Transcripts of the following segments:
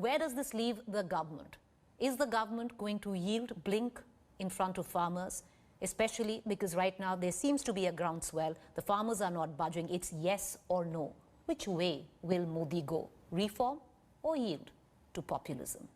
where does this leave the government? Is the government going to yield, blink in front of farmers? Especially because right now there seems to be a groundswell. The farmers are not budging. It's yes or no. Which way will Modi go? Reform or yield to populism?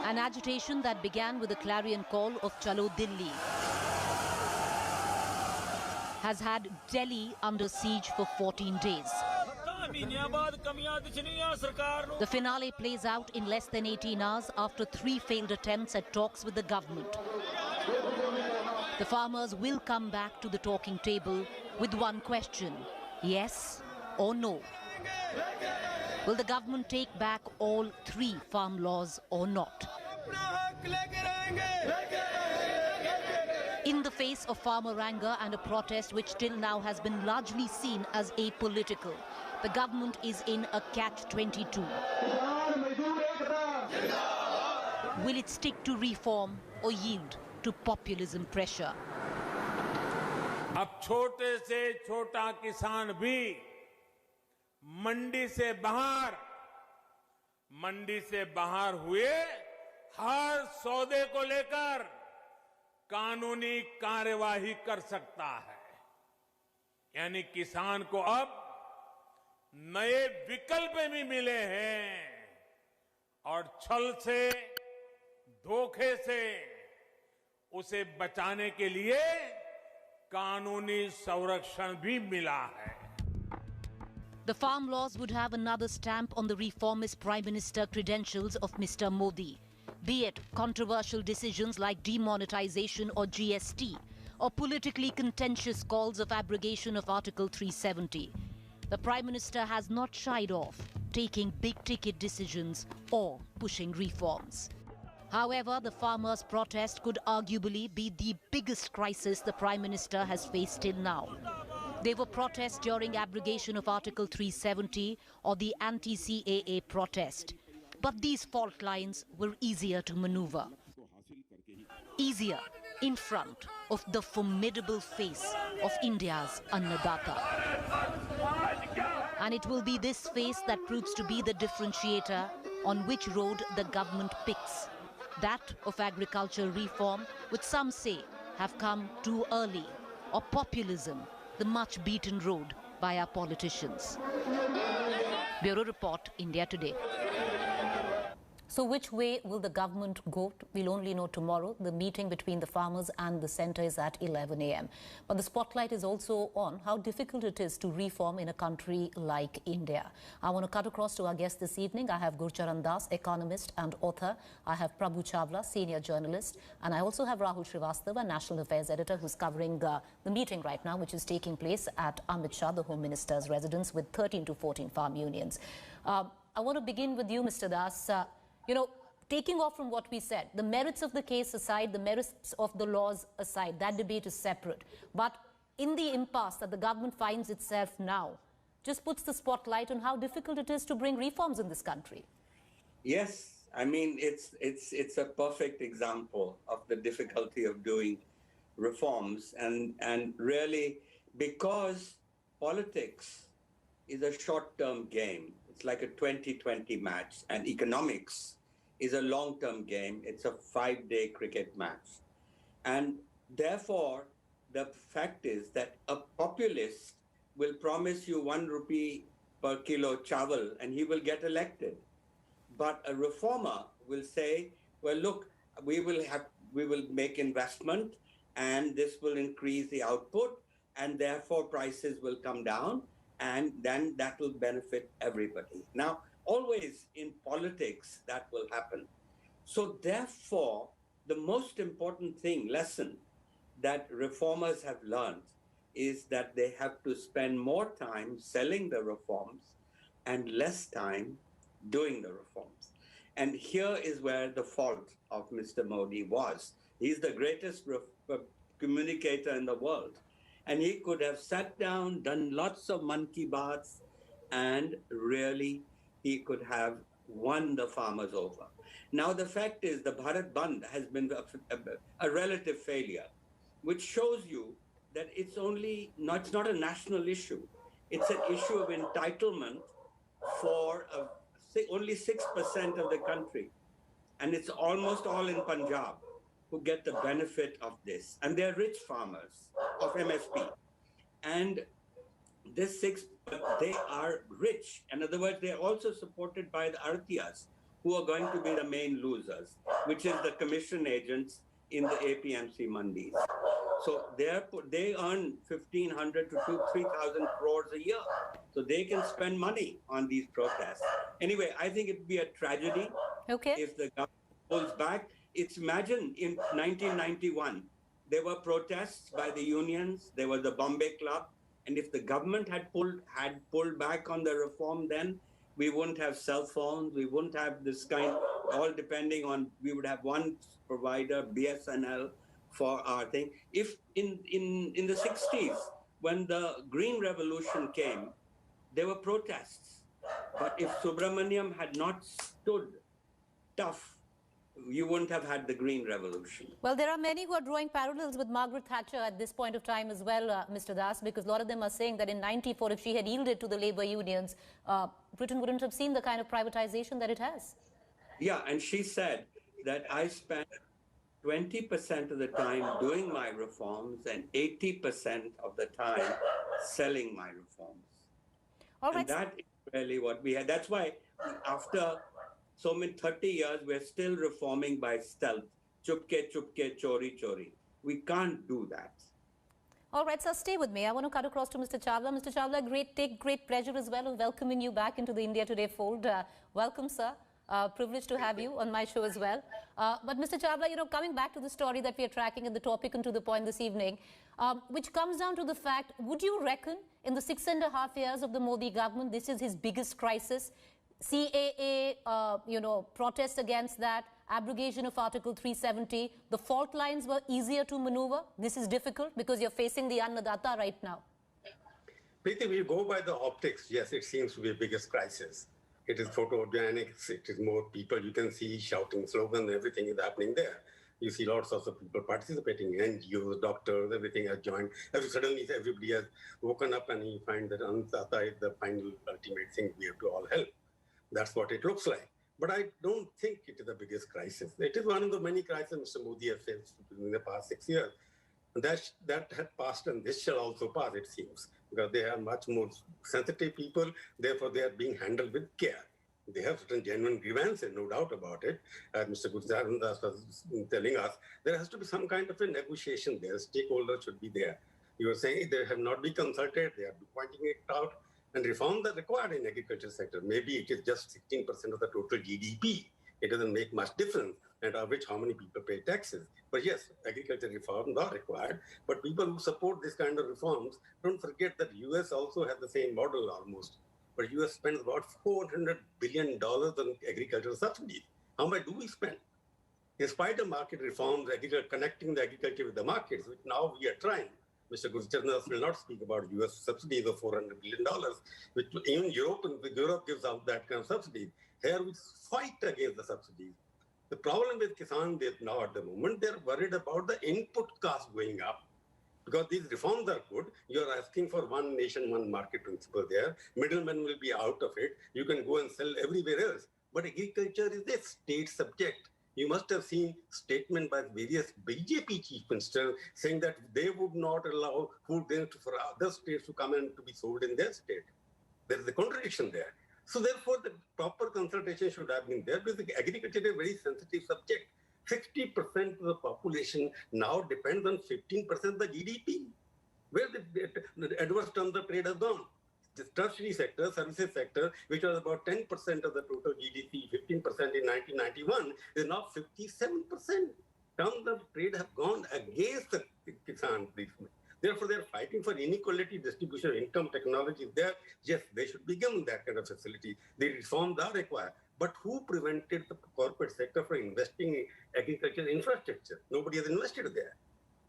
An agitation that began with a clarion call of Chalo Delhi has had Delhi under siege for 14 days. The finale plays out in less than 18 hours after 3 failed attempts at talks with the government. The farmers will come back to the talking table with one question: yes or no? Will the government take back all 3 farm laws or not? In the face of farmer anger and a protest which till now has been largely seen as apolitical, the government is in a catch-22. Will it stick to reform or yield to populism pressure? अब छोटे से छोटा किसान भी मंडी से बाहर हुए हर सौदे को लेकर कानूनी कार्यवाही कर सकता है। यानी किसान को अब नए विकल्प भी मिले हैं और छल से, धोखे से उसे बचाने के लिए कानूनी संरक्षण भी मिला है। The farm laws would have another stamp on the reformist Prime Minister credentials of Mr. Modi, be it controversial decisions like demonetization or GST, or politically contentious calls of abrogation of Article 370. The Prime Minister has not shied off taking big-ticket decisions or pushing reforms. However, the farmers' protest could arguably be the biggest crisis the Prime Minister has faced till now. They were protests during abrogation of Article 370 or the anti-CAA protest. But these fault lines were easier to maneuver. Easier in front of the formidable face of India's Annadata. And it will be this face that proves to be the differentiator on which road the government picks. That of agriculture reform, which some say have come too early, or populism, the much beaten road by our politicians. Bureau Report, India Today. So which way will the government go? We'll only know tomorrow. The meeting between the farmers and the centre is at 11 a.m. But the spotlight is also on how difficult it is to reform in a country like India. I want to cut across to our guest this evening. I have Gurcharan Das, economist and author. I have Prabhu Chawla, senior journalist. And I also have Rahul Srivastava, national affairs editor, who's covering the meeting right now, which is taking place at Amit Shah, the Home Minister's residence, with 13 to 14 farm unions. I want to begin with you, Mr. Das. Taking off from what we said, the merits of the case aside, the merits of the laws aside, that debate is separate. But in the impasse that the government finds itself now, just puts the spotlight on how difficult it is to bring reforms in this country. Yes, I mean, it's a perfect example of the difficulty of doing reforms. And really, because politics is a short-term game. It's like a 20-20 match, and economics is a long-term game. It's a 5-day cricket match. And therefore, the fact is that a populist will promise you 1 rupee per kilo chawal and he will get elected. But a reformer will say, well, look, we will make investment and this will increase the output and therefore prices will come down. And then that will benefit everybody. Now, always in politics, that will happen. So therefore, the most important lesson that reformers have learned is that they have to spend more time selling the reforms and less time doing the reforms. And here is where the fault of Mr. Modi was. He's the greatest communicator in the world. And he could have sat down, done lots of man ki baats, and really he could have won the farmers over. Now, the fact is the Bharat Bandh has been a relative failure, which shows you that it's not a national issue. It's an issue of entitlement for only 6% of the country. And it's almost all in Punjab who get the benefit of this. And they're rich farmers of MSP. And this they are rich. In other words, they're also supported by the Artiyas, who are going to be the main losers, which is the commission agents in the APMC mandis. So they earn 1,500 to 3,000 crores a year. So they can spend money on these protests. Anyway, I think it would be a tragedy if the government pulls back. Imagine in 1991, there were protests by the unions. There was the Bombay Club. And if the government had pulled back on the reform then, we wouldn't have cell phones. We wouldn't have this kind, all depending on, we would have one provider, BSNL, for our thing. If in the 60s, when the Green Revolution came, there were protests. But if Subramaniam had not stood tough, you wouldn't have had the Green Revolution. Well, there are many who are drawing parallels with Margaret Thatcher at this point of time as well, Mr. Das, because a lot of them are saying that in '94, if she had yielded to the labour unions, Britain wouldn't have seen the kind of privatization that it has. Yeah, and she said that I spent 20% of the time doing my reforms and 80% of the time selling my reforms. All right. And that is really what we had. That's why after so many 30 years, we're still reforming by stealth. Chupke, chupke, chori, chori. We can't do that. All right, sir, stay with me. I want to cut across to Mr. Chawla. Mr. Chawla, take great pleasure as well of welcoming you back into the India Today fold. Welcome, sir. Privileged to have you on my show as well. But Mr. Chawla, coming back to the story that we are tracking and the topic and to the point this evening, which comes down to the fact, would you reckon in the 6.5 years of the Modi government, this is his biggest crisis? CAA, protests against that, abrogation of Article 370, the fault lines were easier to maneuver. This is difficult because you're facing the Annadatta right now. Preeti, we go by the optics. Yes, it seems to be the biggest crisis. It is photogenics, it is more people you can see shouting slogans, everything is happening there. You see lots of people participating, NGOs, doctors, everything has joined. Suddenly everybody has woken up and you find that Annadatta is the final ultimate thing we have to all help. That's what it looks like. But I don't think it is the biggest crisis. It is one of the many crises Mr. Modi has faced in the past 6 years. That had passed and this shall also pass, it seems, because they are much more sensitive people. Therefore, they are being handled with care. They have certain genuine grievances, no doubt about it. As Mr. Gujrandas was telling us, there has to be some kind of a negotiation there. Stakeholders should be there. You were saying they have not been consulted. They are pointing it out. And reforms are required in agriculture sector. Maybe it is just 16% of the total GDP. It doesn't make much difference, and of which how many people pay taxes. But yes, agriculture reforms are required. But people who support this kind of reforms, don't forget that US also has the same model almost. But US spends about $400 billion on agricultural subsidies. How much do we spend? In spite of market reforms, connecting the agriculture with the markets, which now we are trying. Mr. Gujrandas will not speak about US subsidies of $400 billion, which even Europe gives out that kind of subsidies. Here we fight against the subsidies. The problem with Kisan now at the moment, they're worried about the input cost going up. Because these reforms are good, you're asking for one nation, one market principle there. Middlemen will be out of it. You can go and sell everywhere else. But agriculture is a state subject. You must have seen statement by various BJP chief ministers saying that they would not allow food grains for other states to come and to be sold in their state. There is a contradiction there. So therefore, the proper consultation should have been there because agriculture is a very sensitive subject. 60% of the population now depends on 15% of the GDP. Where the adverse terms of trade have gone? The tertiary sector, services sector, which was about 10% of the total GDP, 15% in 1991, is now 57%. Terms of trade have gone against the Kisan. Therefore, they're fighting for inequality distribution of income technology there. Yes, they should be given that kind of facility. The reforms are required. But who prevented the corporate sector from investing in agricultural infrastructure? Nobody has invested there.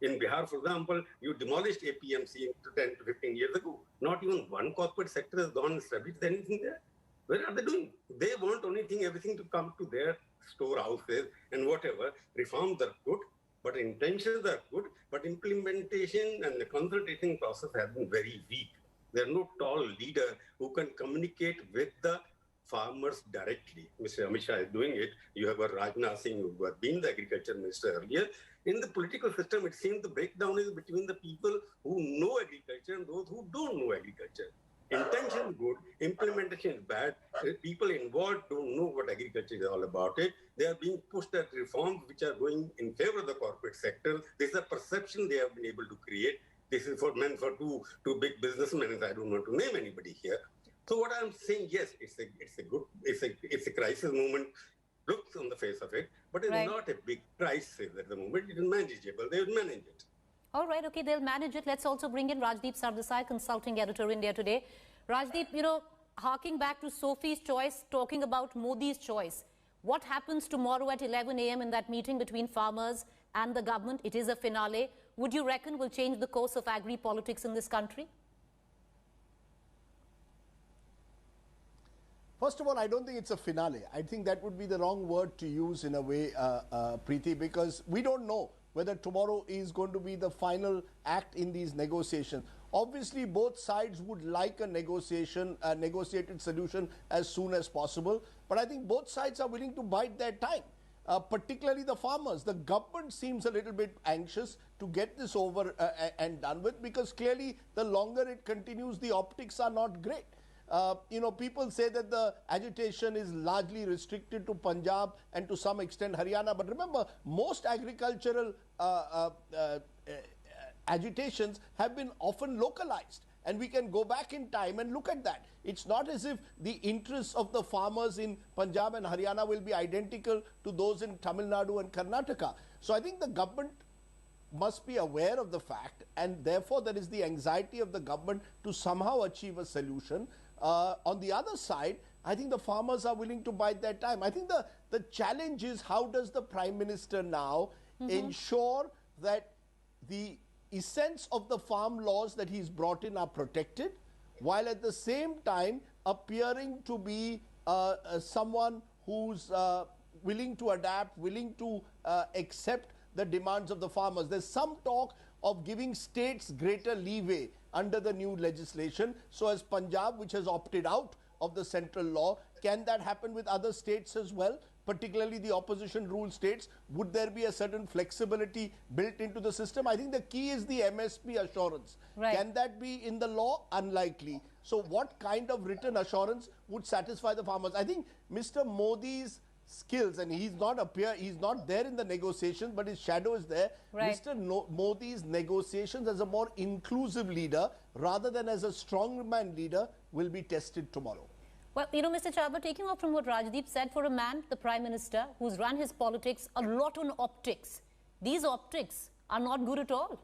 In Bihar, for example, you demolished APMC 10 to 15 years ago. Not even one corporate sector has gone and established anything there. Where are they doing? They want everything to come to their storehouses and whatever. Reforms are good, but intentions are good, but implementation and the consultation process has been very weak. There are no tall leader who can communicate with the farmers directly. Mr. Amit Shah is doing it. You have a Rajnath Singh who has been the agriculture minister earlier. In the political system, it seems the breakdown is between the people who know agriculture and those who don't know agriculture. Intention is good, implementation is bad. People involved don't know what agriculture is all about. They are being pushed at reforms which are going in favor of the corporate sector. This is a perception they have been able to create. This is for two big businessmen, and I don't want to name anybody here. So what I'm saying, yes, it's a crisis moment. Looks on the face of it, but it's not a big crisis at the moment. It is manageable. They will manage it. All right, okay, they'll manage it. Let's also bring in Rajdeep Sardesai, consulting editor, India Today. Rajdeep, harking back to Sophie's choice, talking about Modi's choice. What happens tomorrow at 11 a.m. in that meeting between farmers and the government? It is a finale. Would you reckon will change the course of agri-politics in this country? First of all, I don't think it's a finale. I think that would be the wrong word to use in a way, Preeti, because we don't know whether tomorrow is going to be the final act in these negotiations. Obviously, both sides would like a negotiated solution as soon as possible. But I think both sides are willing to bide their time, particularly the farmers. The government seems a little bit anxious to get this over and done with, because clearly the longer it continues, the optics are not great. People say that the agitation is largely restricted to Punjab and to some extent Haryana. But remember, most agricultural agitations have been often localized. And we can go back in time and look at that. It's not as if the interests of the farmers in Punjab and Haryana will be identical to those in Tamil Nadu and Karnataka. So I think the government must be aware of the fact, and therefore there is the anxiety of the government to somehow achieve a solution. On the other side, I think the farmers are willing to bide their time. I think the challenge is, how does the Prime Minister now ensure that the essence of the farm laws that he's brought in are protected, while at the same time appearing to be someone who's willing to adapt, willing to accept the demands of the farmers. There's some talk of giving states greater leeway under the new legislation. So as Punjab, which has opted out of the central law, can that happen with other states as well, particularly the opposition ruled states? Would there be a certain flexibility built into the system? I think the key is the MSP assurance. Can that be in the law? Unlikely. So what kind of written assurance would satisfy the farmers? I think Mr. Modi's skills, and he's not there in the negotiations, but his shadow is there. Mr. Modi's negotiations as a more inclusive leader rather than as a strongman leader will be tested tomorrow. Well, Mr. Chhabra, taking off from what Rajdeep said, for a man, the Prime Minister, who's run his politics a lot on optics, these optics are not good at all.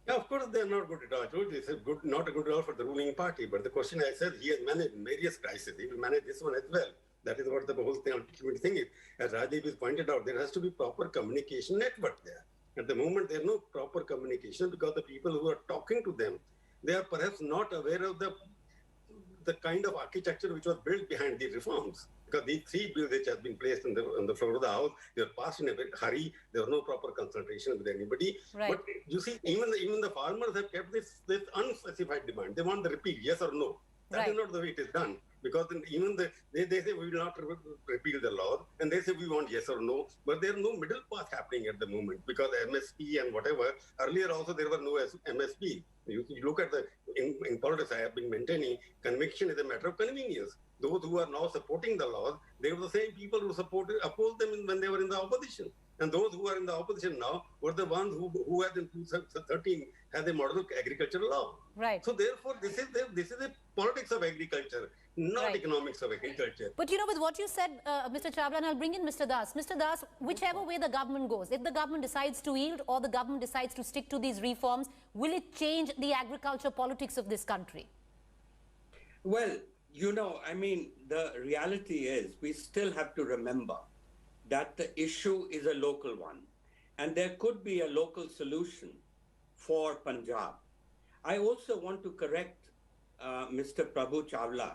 Yeah, of course they're not good at all. I told you, it's not good at all for the ruling party. But the question I said, he has managed various crises. He will manage this one as well. That is what the whole thing is. As Rajdeep has pointed out, there has to be proper communication network there. At the moment, there is no proper communication because the people who are talking to them, they are perhaps not aware of the kind of architecture which was built behind the reforms. Because these three bills which have been placed on the floor of the House, they were passed in a big hurry. There was no proper consultation with anybody. But you see, even the farmers have kept this unspecified demand. They want the repeal, yes or no. That is not the way it is done. Because even they say we will not repeal the law, and they say we want yes or no, but there is no middle path happening at the moment because MSP and whatever. Earlier also there was no MSP. You look at in politics, I have been maintaining conviction is a matter of convenience. Those who are now supporting the laws, they were the same people who opposed them when they were in the opposition. And those who are in the opposition now were the ones who had in 2013 had a model agricultural law. So therefore, this is a politics of agriculture, not economics of agriculture. But with what you said, Mr. Chhabra, and I'll bring in Mr. Das. Mr. Das, whichever way the government goes, if the government decides to yield or the government decides to stick to these reforms, will it change the agriculture politics of this country? Well, the reality is we still have to remember that the issue is a local one, and there could be a local solution for Punjab. I also want to correct Mr. Prabhu Chawla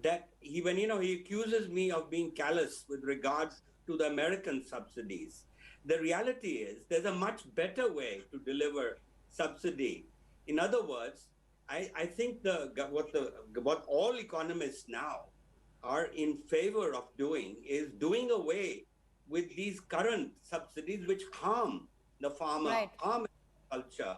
that he accuses me of being callous with regards to the American subsidies. The reality is there's a much better way to deliver subsidy. In other words, I think what all economists now are in favor of doing is doing away with these current subsidies which harm the farmer, Right. harm agriculture,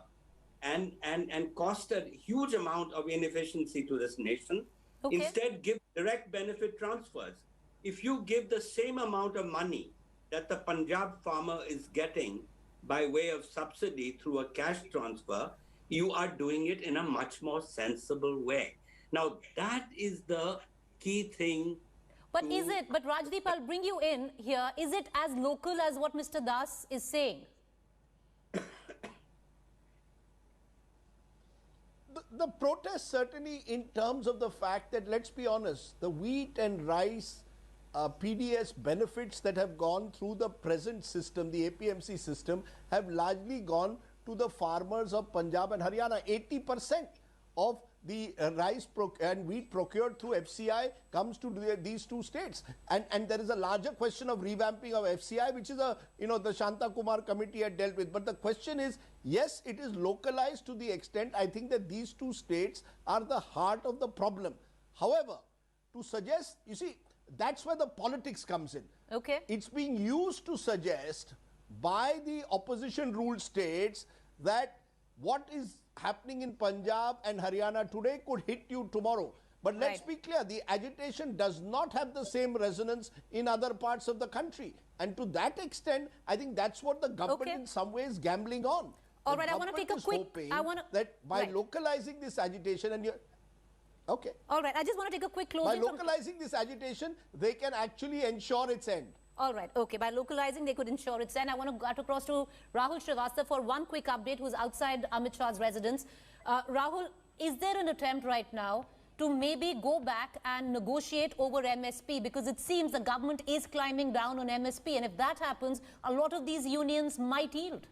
and cost a huge amount of inefficiency to this nation. Okay. Instead, give direct benefit transfers. If you give the same amount of money that the Punjab farmer is getting by way of subsidy through a cash transfer, you are doing it in a much more sensible way. Now, that is the key thing. But Rajdeep, I'll bring you in here. Is it as local as what Mr. Das is saying? The protest certainly in terms of the fact that, let's be honest, the wheat and rice PDS benefits that have gone through the present system, the APMC system, have largely gone to the farmers of Punjab and Haryana. 80% of the rice and wheat procured through FCI comes to these two states. And there is a larger question of revamping of FCI, which is the Shanta Kumar committee had dealt with. But the question is, yes, it is localized to the extent I think that these two states are the heart of the problem. However, to suggest, you see, that's where the politics comes in. Okay. It's being used to suggest by the opposition ruled states that what is happening in Punjab and Haryana today could hit you tomorrow. But let's be clear, the agitation does not have the same resonance in other parts of the country. And to that extent, I think that's what the government in some ways gambling on. All right, I want to take a quick... that by localizing this agitation and okay. All right, I just want to take a quick closing. By localizing this agitation, they can actually ensure its end. All right, okay. By localizing, they could ensure its end. I want to cut across to Rahul Srivastava for one quick update, who's outside Amit Shah's residence. Rahul, is there an attempt right now to maybe go back and negotiate over MSP? Because it seems the government is climbing down on MSP. And if that happens, a lot of these unions might yield.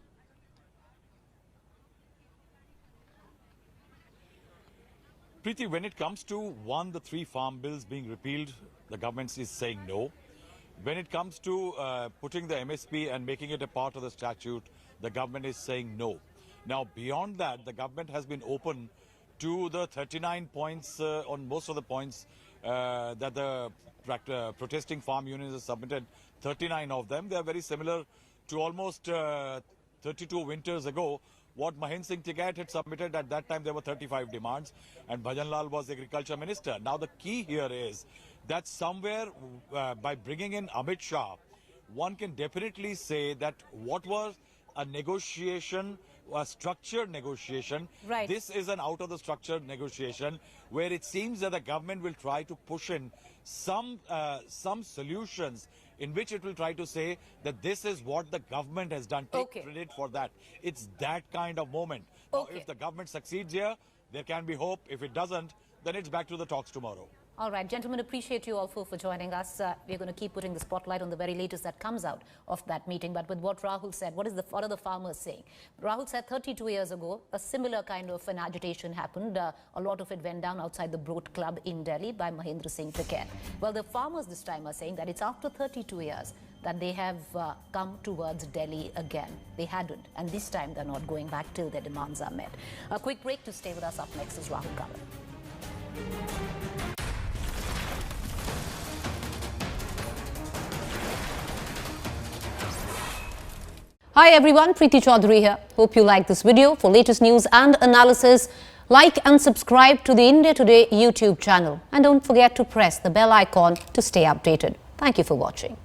Preeti, when it comes to the 3 farm bills being repealed, the government is saying no. When it comes to putting the MSP and making it a part of the statute, the government is saying no. Now, beyond that, the government has been open to the 39 points on most of the points that the protesting farm unions have submitted, 39 of them. They are very similar to almost 32 winters ago. What Mahendra Singh Tigat had submitted at that time, there were 35 demands, and Bhajan Lal was the agriculture minister. Now, the key here is that somewhere by bringing in Amit Shah, one can definitely say that what was a negotiation, a structured negotiation, this is an out of the structured negotiation where it seems that the government will try to push in some solutions in which it will try to say that this is what the government has done. Take credit for that. It's that kind of moment. Now, if the government succeeds here, there can be hope. If it doesn't, then it's back to the talks tomorrow. All right, gentlemen, appreciate you all for joining us. We're going to keep putting the spotlight on the very latest that comes out of that meeting. But with what Rahul said, what are the farmers saying? Rahul said 32 years ago, a similar kind of an agitation happened. A lot of it went down outside the Broad Club in Delhi by Mahendra Singh Tigat. Well, the farmers this time are saying that it's after 32 years that they have come towards Delhi again. They hadn't, and this time they're not going back till their demands are met. A quick break to stay with us. Up next is Rahul Kaval. Hi everyone, Preeti Chaudhary here. Hope you like this video. For latest news and analysis, like and subscribe to the India Today YouTube channel. And don't forget to press the bell icon to stay updated. Thank you for watching.